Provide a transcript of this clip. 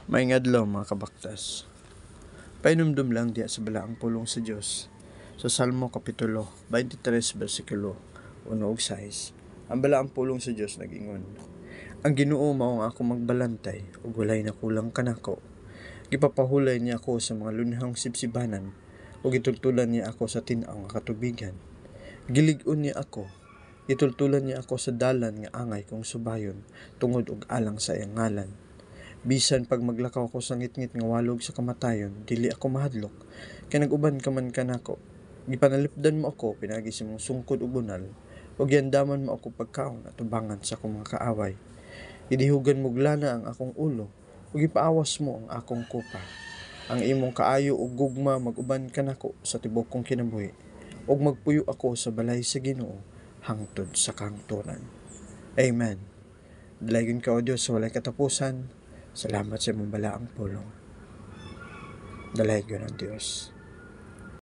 Maayong adlaw mga kabaktas. Painumdum lang diya sa balaang pulong sa Dios. Sa Salmo Kapitulo 23 versikulo 1 ug 6, ang balaang pulong sa Dios nag-ingon: Ang Ginoo mao nga ako magbalantay ug walay nakulang kanako. Gipapahulay niya ako sa mga lunhang sibsibanan ug gitultulan niya ako sa tin-aw nga katubigan. Gilig-on niya ako, gitultulan niya ako sa dalan nga angay kong subayon tungod og alang sa iyang ngalan. Bisan pag maglakaw ako sa ngitngit nga walog sa kamatayon, dili ako mahadlok, kay nag-uban ka man kanako. Gipanalipdan mo ako pinagi sa mong sungkod ug bunal, ug giandaman mo ako pagkaon at tubangan sa akong mga kaaway. Gidihugan mo glana ang akong ulo, ug ipaawas mo ang akong kupa. Ang imong kaayo ug gugma mag-uban kanako sa tibok kong kinabuhi, ug magpuyo ako sa balay sa Ginoo hangtod sa kahangturan. Amen. Dalaygon ka o Dios sa walay katapusan. Salamat sa imong balaang pulong. Dalaygon ang Dios.